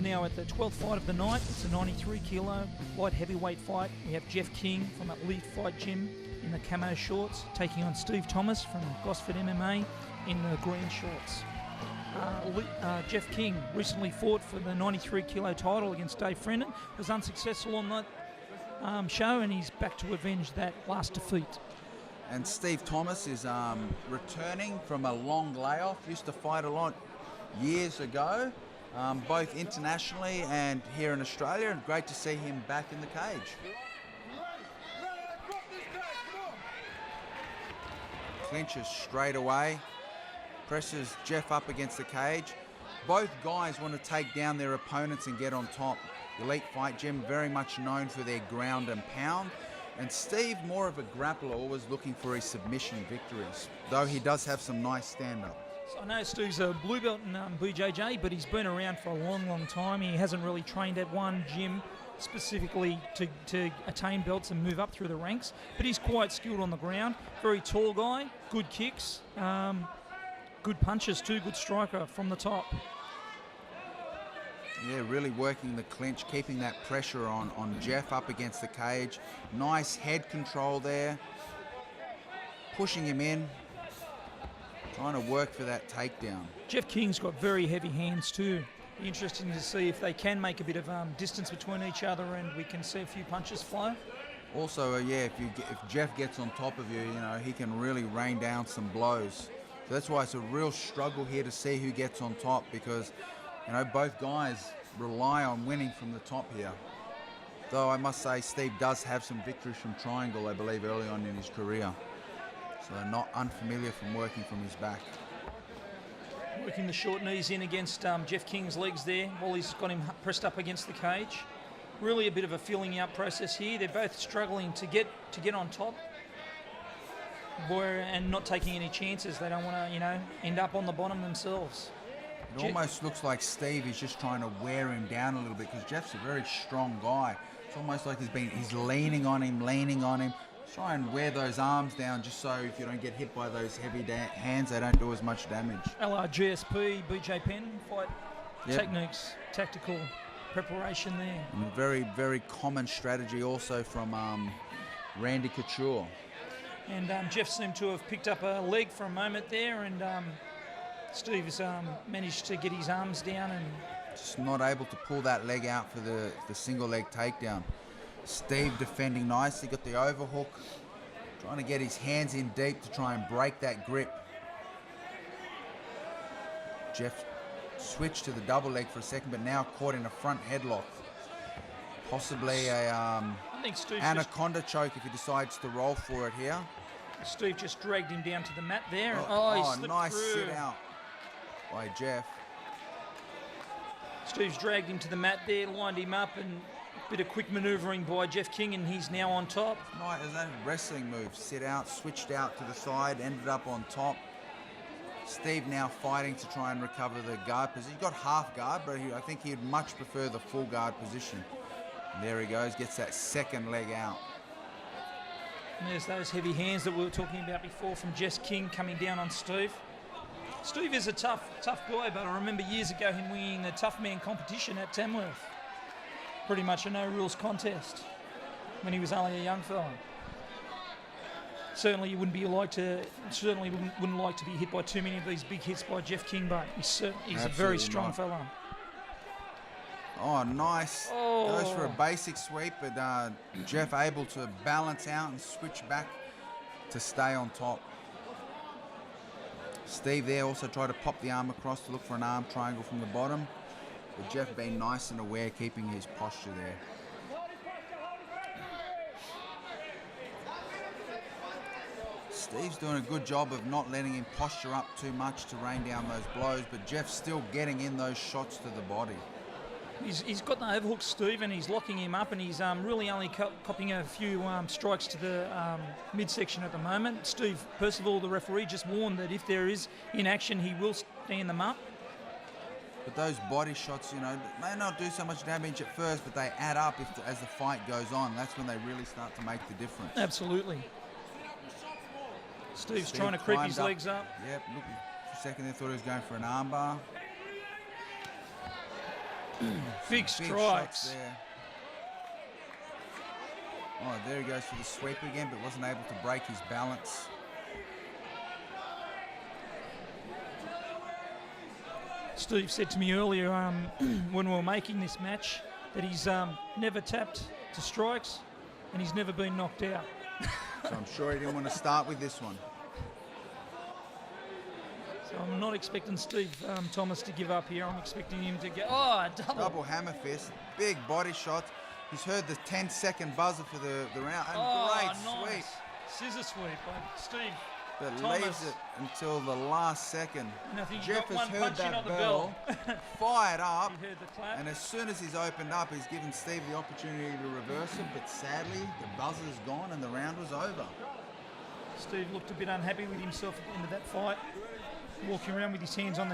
now at the 12th fight of the night. It's a 93 kilo light heavyweight fight. We have Jeff King from Elite Fight Gym in the camo shorts taking on Steve Thomas from Gosford MMA in the green shorts. Jeff King recently fought for the 93 kilo title against Dave Frenton, was unsuccessful on that show, and he's back to avenge that last defeat. And Steve Thomas is returning from a long layoff, used to fight a lot years ago, both internationally and here in Australia, and great to see him back in the cage. Clinches straight away, presses Jeff up against the cage. Both guys want to take down their opponents and get on top. Elite Fight Gym, very much known for their ground and pound. And Steve, more of a grappler, always looking for his submission victories, though he does have some nice stand-up. So I know Steve's a blue belt in BJJ, but he's been around for a long, long time. He hasn't really trained at one gym specifically to attain belts and move up through the ranks, but he's quite skilled on the ground. Very tall guy, good kicks, good punches too, good striker from the top. Yeah, really working the clinch, keeping that pressure on Jeff up against the cage. Nice head control there. Pushing him in. Trying to work for that takedown. Jeff King's got very heavy hands too. Be interesting to see if they can make a bit of distance between each other and we can see a few punches fly. Also, yeah, if Jeff gets on top of you, he can really rain down some blows. So that's why it's a real struggle here to see who gets on top, because both guys rely on winning from the top here. Though I must say Steve does have some victories from triangle, I believe, early on in his career. So not unfamiliar from working from his back. Working the short knees in against Jeff King's legs there while he's got him pressed up against the cage. Really a bit of a filling out process here. They're both struggling to get on top and not taking any chances. They don't want to, end up on the bottom themselves. It almost looks like Steve is just trying to wear him down a little bit, because Jeff's a very strong guy. It's almost like he's leaning on him. Try and wear those arms down just so if you don't get hit by those heavy hands, they don't do as much damage. GSP, BJ Penn fight techniques, tactical preparation there. And a very, very common strategy also from Randy Couture. And Jeff seemed to have picked up a leg for a moment there, and Steve has managed to get his arms down and just not able to pull that leg out for the single leg takedown. Steve defending nicely, got the overhook, trying to get his hands in deep to try and break that grip. Jeff switched to the double leg for a second, but now caught in a front headlock. Possibly a anaconda choke if he decides to roll for it here. Steve just dragged him down to the mat there. Oh, he slipped nice through. sit out by Jeff. Steve's dragged him to the mat there, lined him up, and a bit of quick manoeuvring by Jeff King, and he's now on top. Nice, there's that wrestling move. Sit out, switched out to the side, ended up on top. Steve now fighting to try and recover the guard position. He's got half guard, but I think he'd much prefer the full guard position. And there he goes, gets that second leg out. And there's those heavy hands that we were talking about before from Jeff King coming down on Steve. Steve is a tough guy, but I remember years ago him winning the tough man competition at Tamworth. Pretty much a no-rules contest when he was only a young fella. Certainly, you wouldn't like to be hit by too many of these big hits by Jeff King, but he's a very strong fella. Oh, nice. Oh. Goes for a basic sweep, but Jeff able to balance out and switch back to stay on top. Steve there also tried to pop the arm across to look for an arm triangle from the bottom. But Jeff being nice and aware, keeping his posture there. Steve's doing a good job of not letting him posture up too much to rain down those blows, but Jeff's still getting in those shots to the body. He's got the overhook, Steve, and he's locking him up, and he's really only copying a few strikes to the midsection at the moment. Steve Percival, the referee, just warned that if there is inaction, he will stand them up. But those body shots, may not do so much damage at first, but they add up as the fight goes on. That's when they really start to make the difference. Absolutely. Steve's trying to creep his legs up. Yep, look, for a second they thought he was going for an armbar. Big shots strikes. there. Oh, there he goes for the sweep again, but wasn't able to break his balance. Steve said to me earlier when we were making this match that he's never tapped to strikes and he's never been knocked out. So I'm sure he didn't want to start with this one. So I'm not expecting Steve Thomas to give up here. I'm expecting him to get... Oh, Double hammer fist, big body shot. He's heard the 10-second buzzer for the round. And great sweep. Scissor sweep by Steve That Thomas. leaves it until the last second. And I think he Jeff got has one heard punch in that on the bell, fired up, He heard the clap. and as soon as he's opened up, he's given Steve the opportunity to reverse it, but sadly, the buzzer's gone and the round was over. Steve looked a bit unhappy with himself at the end of that fight, walking around with his hands on the